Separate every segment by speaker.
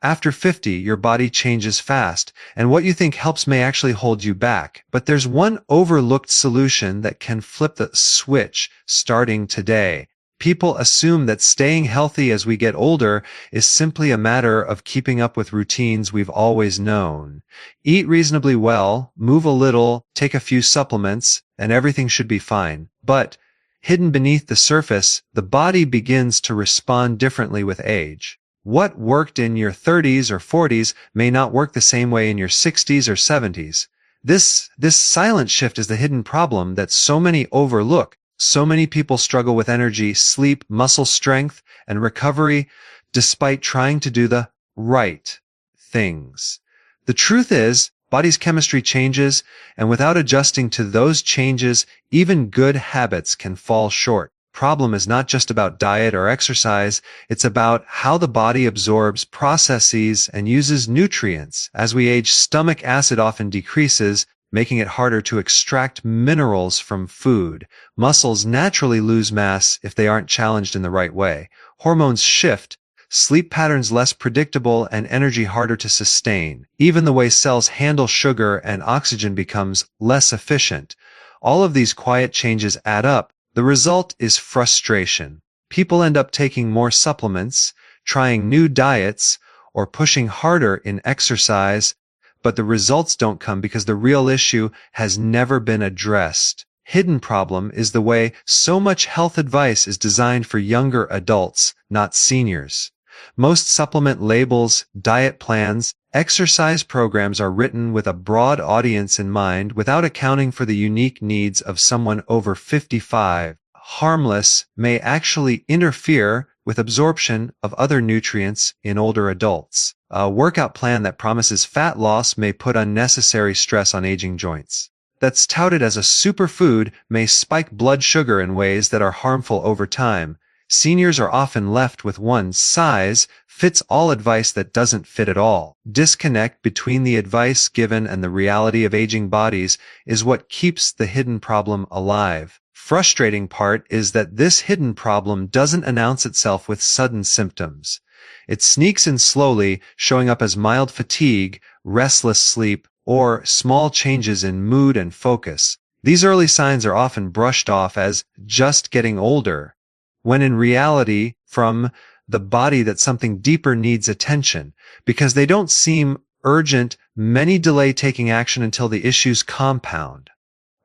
Speaker 1: After 50, your body changes fast, and what you think helps may actually hold you back. But there's one overlooked solution that can flip the switch starting today. People assume that staying healthy as we get older is simply a matter of keeping up with routines we've always known. Eat reasonably well, move a little, take a few supplements, and everything should be fine. But hidden beneath the surface, the body begins to respond differently with age. What worked in your 30s or 40s may not work the same way in your 60s or 70s. This silent shift is the hidden problem that so many overlook. So many people struggle with energy, sleep, muscle strength, and recovery despite trying to do the right things. The truth is, body's chemistry changes, and without adjusting to those changes, even good habits can fall short. Problem is not just about diet or exercise, it's about how the body absorbs, processes, and uses nutrients. As we age, stomach acid often decreases, making it harder to extract minerals from food. Muscles naturally lose mass if they aren't challenged in the right way. Hormones shift, sleep patterns less predictable, and energy harder to sustain. Even the way cells handle sugar and oxygen becomes less efficient. All of these quiet changes add up. The result is frustration. People end up taking more supplements, trying new diets, or pushing harder in exercise, but the results don't come because the real issue has never been addressed. Hidden problem is the way so much health advice is designed for younger adults, not seniors. Most supplement labels, diet plans, exercise programs are written with a broad audience in mind without accounting for the unique needs of someone over 55. Harmless may actually interfere with absorption of other nutrients in older adults. A workout plan that promises fat loss may put unnecessary stress on aging joints. That's touted as a superfood may spike blood sugar in ways that are harmful over time. Seniors are often left with one-size-fits-all advice that doesn't fit at all. Disconnect between the advice given and the reality of aging bodies is what keeps the hidden problem alive. Frustrating part is that this hidden problem doesn't announce itself with sudden symptoms. It sneaks in slowly, showing up as mild fatigue, restless sleep, or small changes in mood and focus. These early signs are often brushed off as just getting older, when in reality, from the body that something deeper needs attention. Because they don't seem urgent, many delay taking action until the issues compound.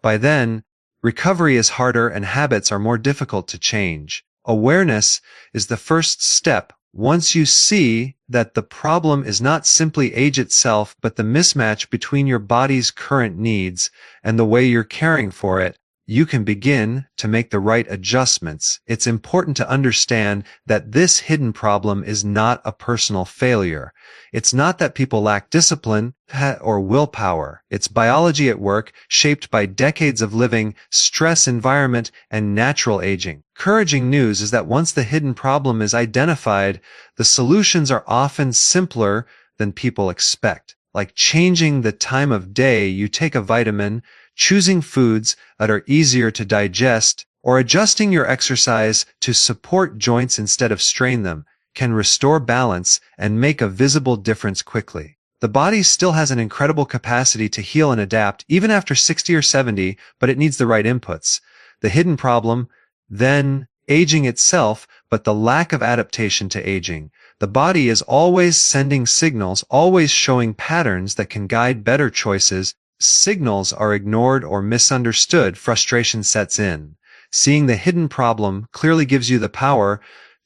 Speaker 1: By then, recovery is harder and habits are more difficult to change. Awareness is the first step. Once you see that the problem is not simply age itself, but the mismatch between your body's current needs and the way you're caring for it, you can begin to make the right adjustments. It's important to understand that this hidden problem is not a personal failure. It's not that people lack discipline or willpower. It's biology at work, shaped by decades of living, stress environment, and natural aging. Encouraging news is that once the hidden problem is identified, the solutions are often simpler than people expect. Like changing the time of day you take a vitamin, choosing foods that are easier to digest, or adjusting your exercise to support joints instead of strain them, can restore balance and make a visible difference quickly. The body still has an incredible capacity to heal and adapt even after 60 or 70, but it needs the right inputs. The hidden problem, then aging itself, but the lack of adaptation to aging. The body is always sending signals, always showing patterns that can guide better choices. Signals are ignored or misunderstood, frustration sets in. Seeing the hidden problem clearly gives you the power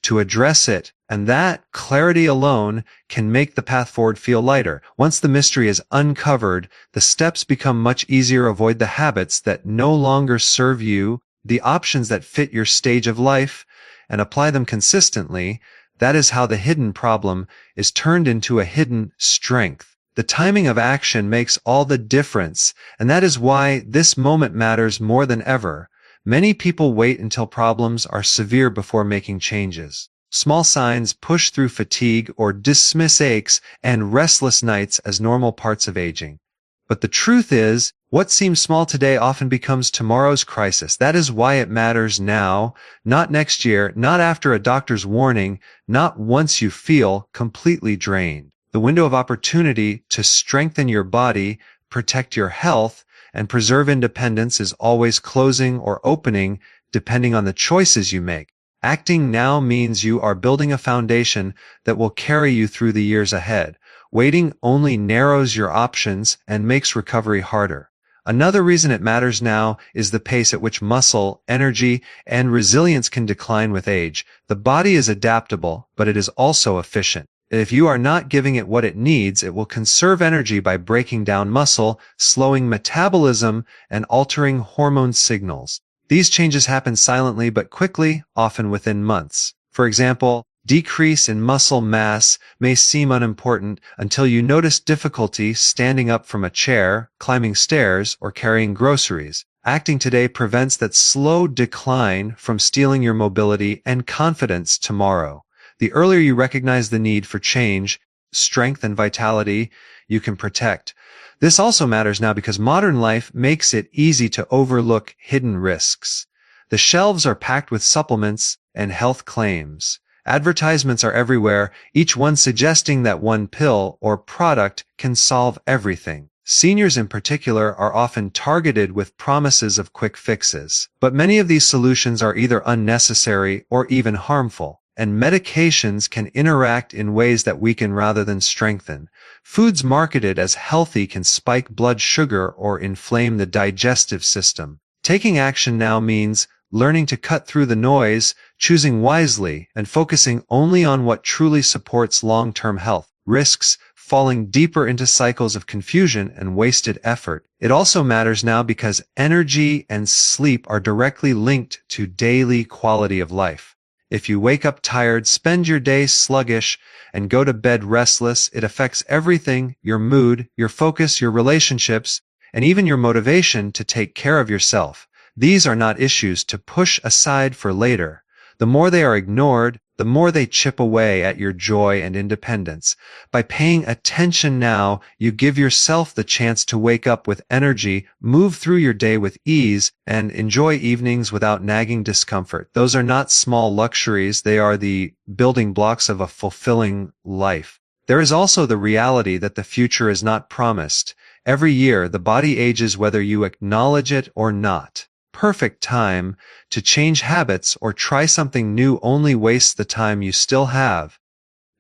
Speaker 1: to address it, and that clarity alone can make the path forward feel lighter. Once the mystery is uncovered, the steps become much easier. Avoid the habits that no longer serve you, the options that fit your stage of life, and apply them consistently. That is how the hidden problem is turned into a hidden strength. The timing of action makes all the difference, and that is why this moment matters more than ever. Many people wait until problems are severe before making changes. Small signs push through fatigue or dismiss aches and restless nights as normal parts of aging. But the truth is, what seems small today often becomes tomorrow's crisis. That is why it matters now, not next year, not after a doctor's warning, not once you feel completely drained. The window of opportunity to strengthen your body, protect your health, and preserve independence is always closing or opening, depending on the choices you make. Acting now means you are building a foundation that will carry you through the years ahead. Waiting only narrows your options and makes recovery harder. Another reason it matters now is the pace at which muscle, energy, and resilience can decline with age. The body is adaptable, but it is also efficient. If you are not giving it what it needs, it will conserve energy by breaking down muscle, slowing metabolism, and altering hormone signals. These changes happen silently but quickly, often within months. For example, decrease in muscle mass may seem unimportant until you notice difficulty standing up from a chair, climbing stairs, or carrying groceries. Acting today prevents that slow decline from stealing your mobility and confidence tomorrow. The earlier you recognize the need for change, strength, and vitality, you can protect. This also matters now because modern life makes it easy to overlook hidden risks. The shelves are packed with supplements and health claims. Advertisements are everywhere, each one suggesting that one pill or product can solve everything. Seniors in particular are often targeted with promises of quick fixes. But many of these solutions are either unnecessary or even harmful, and medications can interact in ways that weaken rather than strengthen. Foods marketed as healthy can spike blood sugar or inflame the digestive system. Taking action now means learning to cut through the noise, choosing wisely, and focusing only on what truly supports long-term health. Risks falling deeper into cycles of confusion and wasted effort. It also matters now because energy and sleep are directly linked to daily quality of life. If you wake up tired, spend your day sluggish, and go to bed restless, it affects everything: your mood, your focus, your relationships, and even your motivation to take care of yourself. These are not issues to push aside for later. The more they are ignored, the more they chip away at your joy and independence. By paying attention now, you give yourself the chance to wake up with energy, move through your day with ease, and enjoy evenings without nagging discomfort. Those are not small luxuries, they are the building blocks of a fulfilling life. There is also the reality that the future is not promised. Every year, the body ages whether you acknowledge it or not. Perfect time to change habits or try something new only wastes the time you still have.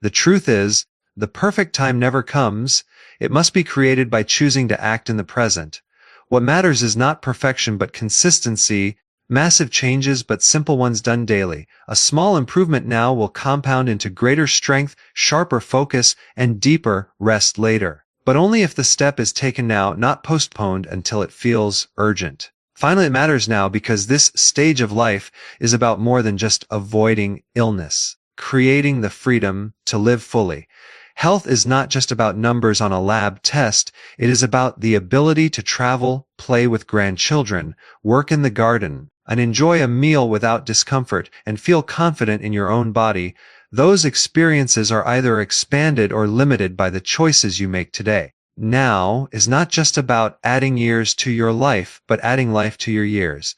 Speaker 1: The truth is, the perfect time never comes. It must be created by choosing to act in the present. What matters is not perfection but consistency, massive changes but simple ones done daily. A small improvement now will compound into greater strength, sharper focus, and deeper rest later. But only if the step is taken now, not postponed until it feels urgent. Finally, it matters now because this stage of life is about more than just avoiding illness, creating the freedom to live fully. Health is not just about numbers on a lab test. It is about the ability to travel, play with grandchildren, work in the garden, and enjoy a meal without discomfort and feel confident in your own body. Those experiences are either expanded or limited by the choices you make today. Now is not just about adding years to your life, but adding life to your years.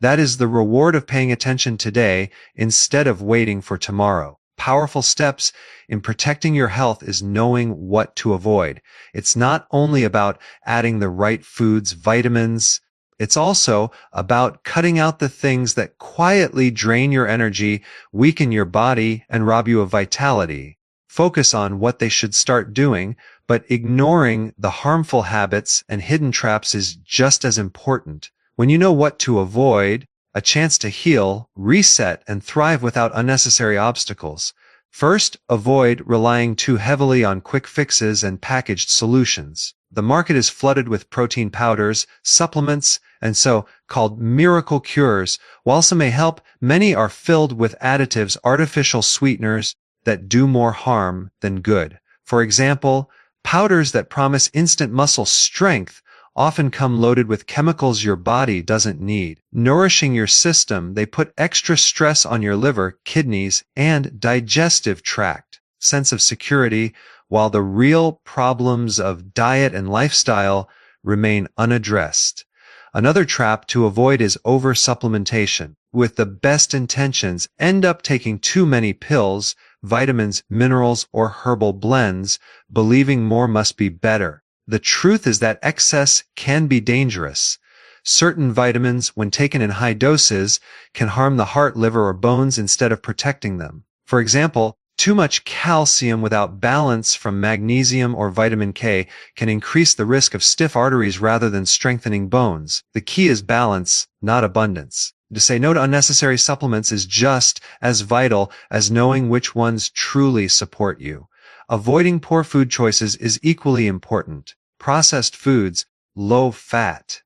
Speaker 1: That is the reward of paying attention today instead of waiting for tomorrow. Powerful steps in protecting your health is knowing what to avoid. It's not only about adding the right foods, vitamins. It's also about cutting out the things that quietly drain your energy, weaken your body, and rob you of vitality. Focus on what they should start doing, but ignoring the harmful habits and hidden traps is just as important. When you know what to avoid, a chance to heal, reset, and thrive without unnecessary obstacles. First, avoid relying too heavily on quick fixes and packaged solutions. The market is flooded with protein powders, supplements, and so-called miracle cures. While some may help, many are filled with additives, artificial sweeteners that do more harm than good. For example, powders that promise instant muscle strength often come loaded with chemicals your body doesn't need. Nourishing your system, they put extra stress on your liver, kidneys, and digestive tract. Sense of security, while the real problems of diet and lifestyle remain unaddressed. Another trap to avoid is over-supplementation. With the best intentions, end up taking too many pills, vitamins, minerals, or herbal blends, believing more must be better. The truth is that excess can be dangerous. Certain vitamins, when taken in high doses, can harm the heart, liver, or bones instead of protecting them. For example, too much calcium without balance from magnesium or vitamin K can increase the risk of stiff arteries rather than strengthening bones. The key is balance, not abundance. To say no to unnecessary supplements is just as vital as knowing which ones truly support you. Avoiding poor food choices is equally important. Processed foods, low fat,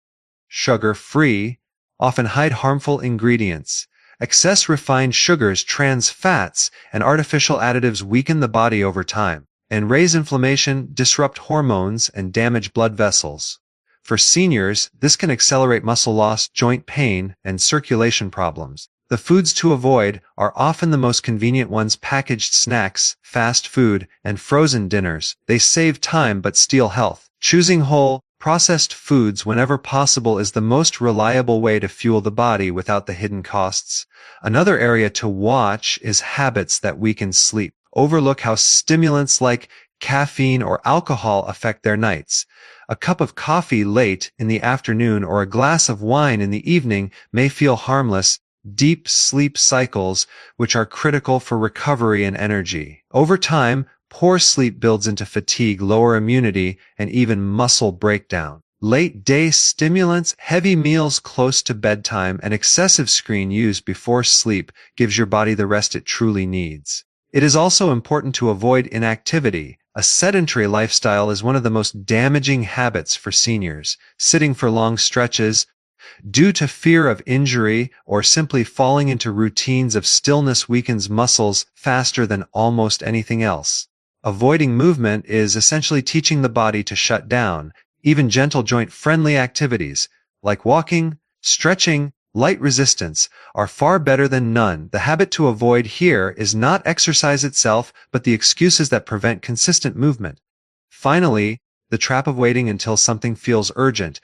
Speaker 1: sugar-free, often hide harmful ingredients. Excess refined sugars, trans fats, and artificial additives weaken the body over time and raise inflammation, disrupt hormones, and damage blood vessels. For seniors, this can accelerate muscle loss, joint pain, and circulation problems. The foods to avoid are often the most convenient ones: packaged snacks, fast food, and frozen dinners. They save time but steal health. Choosing whole, processed foods whenever possible is the most reliable way to fuel the body without the hidden costs. Another area to watch is habits that weaken sleep. Overlook how stimulants like caffeine or alcohol affect their nights. A cup of coffee late in the afternoon or a glass of wine in the evening may feel harmless. Deep sleep cycles, which are critical for recovery and energy. Over time, poor sleep builds into fatigue, lower immunity, and even muscle breakdown. Late-day stimulants, heavy meals close to bedtime, and excessive screen use before sleep gives your body the rest it truly needs. It is also important to avoid inactivity. A sedentary lifestyle is one of the most damaging habits for seniors. Sitting for long stretches, due to fear of injury or simply falling into routines of stillness, weakens muscles faster than almost anything else. Avoiding movement is essentially teaching the body to shut down. Even gentle joint-friendly activities, like walking, stretching, light resistance, are far better than none. The habit to avoid here is not exercise itself, but the excuses that prevent consistent movement. Finally, the trap of waiting until something feels urgent.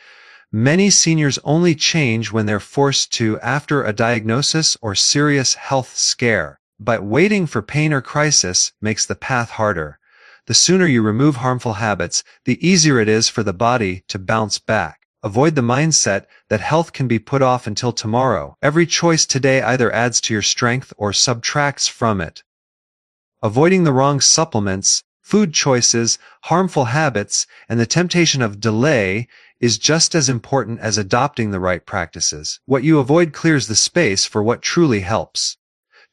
Speaker 1: Many seniors only change when they're forced to after a diagnosis or serious health scare. But waiting for pain or crisis makes the path harder. The sooner you remove harmful habits, the easier it is for the body to bounce back. Avoid the mindset that health can be put off until tomorrow. Every choice today either adds to your strength or subtracts from it. Avoiding the wrong supplements, food choices, harmful habits, and the temptation of delay is just as important as adopting the right practices. What you avoid clears the space for what truly helps.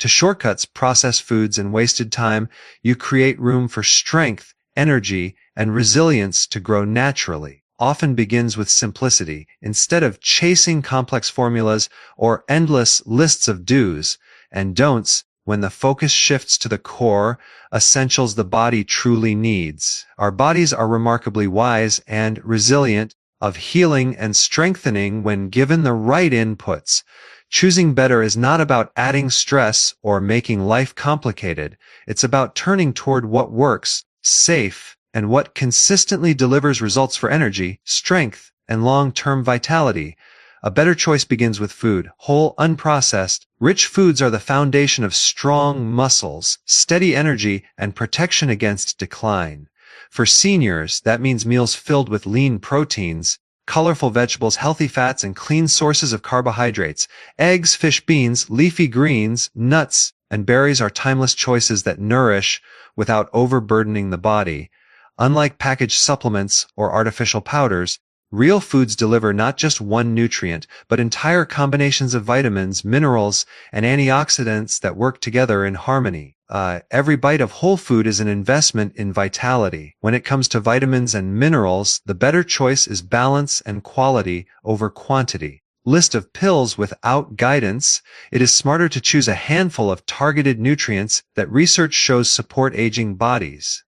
Speaker 1: To shortcuts, processed foods, and wasted time, you create room for strength, energy, and resilience to grow naturally. Often begins with simplicity. Instead of chasing complex formulas or endless lists of do's and don'ts, when the focus shifts to the core essentials the body truly needs. Our bodies are remarkably wise and resilient, of healing and strengthening when given the right inputs. Choosing better is not about adding stress or making life complicated. It's about turning toward what works, safe, and what consistently delivers results for energy, strength, and long-term vitality. A better choice begins with food. Whole, unprocessed, rich foods are the foundation of strong muscles, steady energy, and protection against decline. For seniors, that means meals filled with lean proteins, colorful vegetables, healthy fats, and clean sources of carbohydrates. Eggs, fish, beans, leafy greens, nuts, and berries are timeless choices that nourish without overburdening the body. Unlike packaged supplements or artificial powders, real foods deliver not just one nutrient, but entire combinations of vitamins, minerals, and antioxidants that work together in harmony. Every bite of whole food is an investment in vitality. When it comes to vitamins and minerals, the better choice is balance and quality over quantity. List of pills without guidance. It is smarter to choose a handful of targeted nutrients that research shows support aging bodies.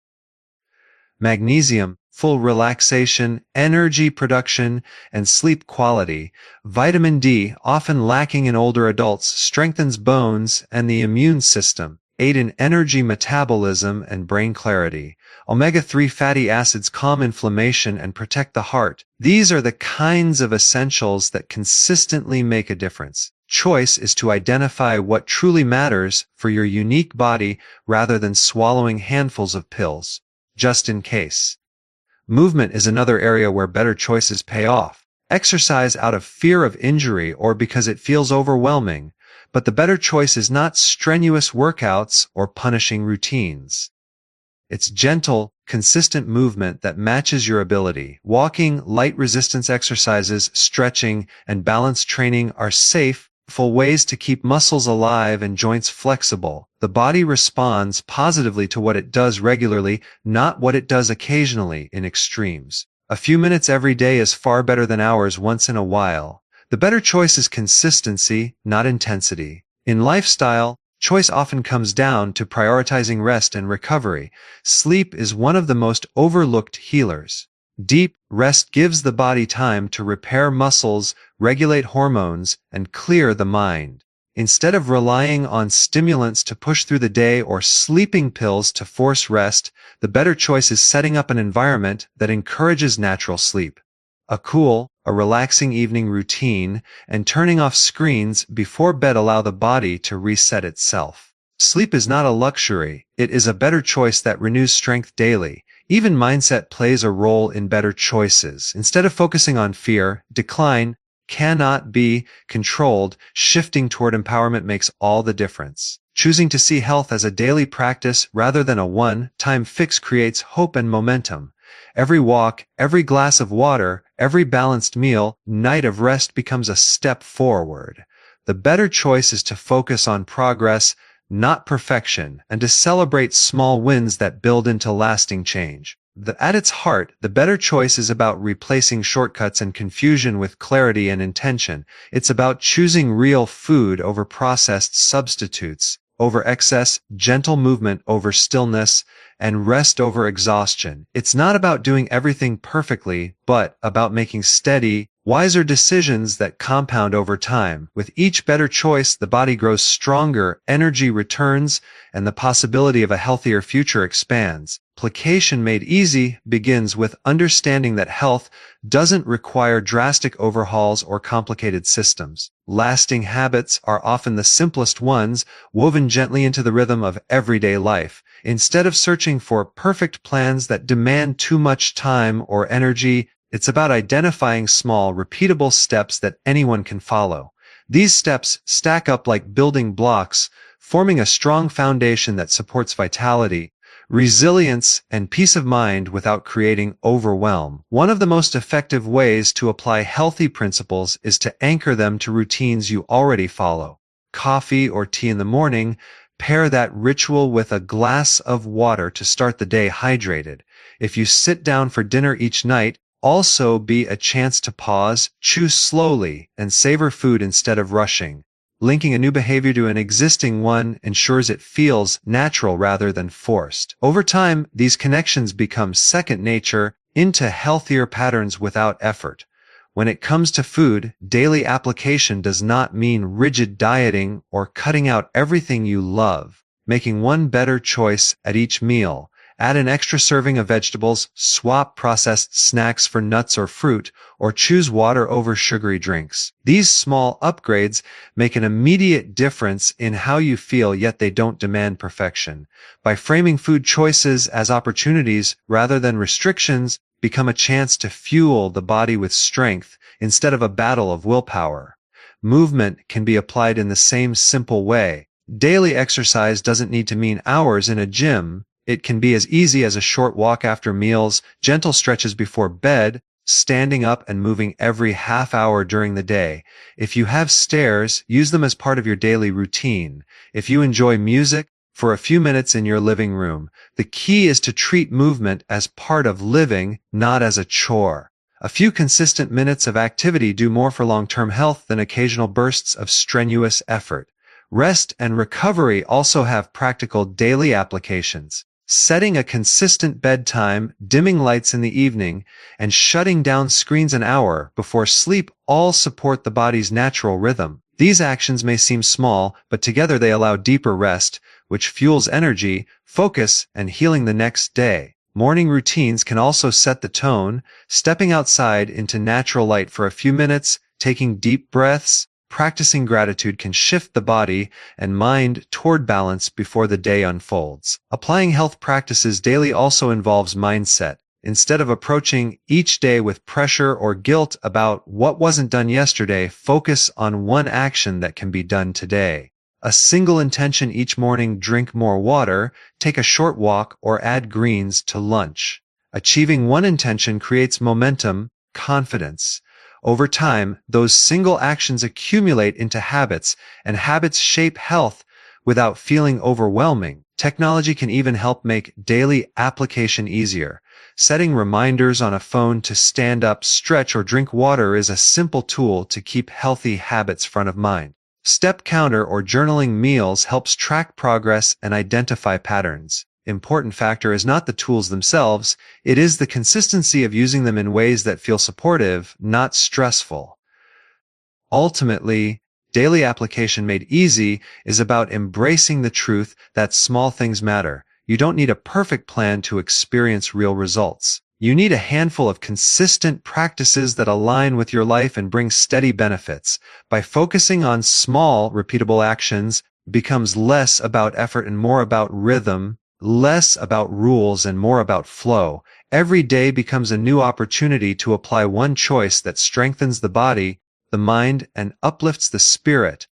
Speaker 1: Magnesium, full relaxation, energy production, and sleep quality. Vitamin D, often lacking in older adults, strengthens bones and the immune system, aid in energy metabolism and brain clarity. Omega-3 fatty acids calm inflammation and protect the heart. These are the kinds of essentials that consistently make a difference. choice is to identify what truly matters for your unique body rather than swallowing handfuls of pills, just in case. Movement is another area where better choices pay off. Exercise out of fear of injury or because it feels overwhelming, but the better choice is not strenuous workouts or punishing routines. It's gentle, consistent movement that matches your ability. Walking, light resistance exercises, stretching, and balance training are safe, full ways to keep muscles alive and joints flexible. The body responds positively to what it does regularly, not what it does occasionally in extremes. A few minutes every day is far better than hours once in a while. The better choice is consistency, not intensity. In lifestyle, choice often comes down to prioritizing rest and recovery. Sleep is one of the most overlooked healers. Deep rest gives the body time to repair muscles, regulate hormones, and clear the mind. Instead of relying on stimulants to push through the day or sleeping pills to force rest, the better choice is setting up an environment that encourages natural sleep. A relaxing evening routine, and turning off screens before bed allow the body to reset itself. Sleep is not a luxury, it is a better choice that renews strength daily. Even mindset plays a role in better choices. Instead of focusing on fear, decline cannot be controlled, shifting toward empowerment makes all the difference. Choosing to see health as a daily practice rather than a one-time fix creates hope and momentum. Every walk, every glass of water, every balanced meal, night of rest becomes a step forward. The better choice is to focus on progress, not perfection, and to celebrate small wins that build into lasting change. At its heart, the better choice is about replacing shortcuts and confusion with clarity and intention. It's about choosing real food over processed substitutes, over excess, gentle movement over stillness, and rest over exhaustion. It's not about doing everything perfectly, but about making steady, wiser decisions that compound over time. With each better choice, the body grows stronger, energy returns, and the possibility of a healthier future expands. Application made easy begins with understanding that health doesn't require drastic overhauls or complicated systems. Lasting habits are often the simplest ones, woven gently into the rhythm of everyday life. Instead of searching for perfect plans that demand too much time or energy, it's about identifying small, repeatable steps that anyone can follow. These steps stack up like building blocks, forming a strong foundation that supports vitality, resilience, and peace of mind without creating overwhelm. One of the most effective ways to apply healthy principles is to anchor them to routines you already follow. Coffee or tea in the morning, pair that ritual with a glass of water to start the day hydrated. If you sit down for dinner each night, also be a chance to pause, chew slowly, and savor food instead of rushing. Linking a new behavior to an existing one ensures it feels natural rather than forced. Over time, these connections become second nature into healthier patterns without effort. When it comes to food, daily application does not mean rigid dieting or cutting out everything you love. Making one better choice at each meal. Add an extra serving of vegetables, swap processed snacks for nuts or fruit, or choose water over sugary drinks. These small upgrades make an immediate difference in how you feel, yet they don't demand perfection. By framing food choices as opportunities rather than restrictions, become a chance to fuel the body with strength instead of a battle of willpower. Movement can be applied in the same simple way. Daily exercise doesn't need to mean hours in a gym. It can be as easy as a short walk after meals, gentle stretches before bed, standing up and moving every half hour during the day. If you have stairs, use them as part of your daily routine. If you enjoy music, for a few minutes in your living room. The key is to treat movement as part of living, not as a chore. A few consistent minutes of activity do more for long-term health than occasional bursts of strenuous effort. Rest and recovery also have practical daily applications. Setting a consistent bedtime, dimming lights in the evening, and shutting down screens an hour before sleep all support the body's natural rhythm. These actions may seem small, but together they allow deeper rest, which fuels energy, focus, and healing the next day. Morning routines can also set the tone, stepping outside into natural light for a few minutes, taking deep breaths, practicing gratitude can shift the body and mind toward balance before the day unfolds. Applying health practices daily also involves mindset. Instead of approaching each day with pressure or guilt about what wasn't done yesterday, focus on one action that can be done today. A single intention each morning: drink more water, take a short walk, or add greens to lunch. Achieving one intention creates momentum, confidence. Over time, those single actions accumulate into habits, and habits shape health without feeling overwhelming. Technology can even help make daily application easier. Setting reminders on a phone to stand up, stretch, or drink water is a simple tool to keep healthy habits front of mind. Step counter or journaling meals helps track progress and identify patterns. Important factor is not the tools themselves, it is the consistency of using them in ways that feel supportive, not stressful. Ultimately, daily application made easy is about embracing the truth that small things matter. You don't need a perfect plan to experience real results. You need a handful of consistent practices that align with your life and bring steady benefits. By focusing on small, repeatable actions, becomes less about effort and more about rhythm, less about rules and more about flow. Every day becomes a new opportunity to apply one choice that strengthens the body, the mind, and uplifts the spirit.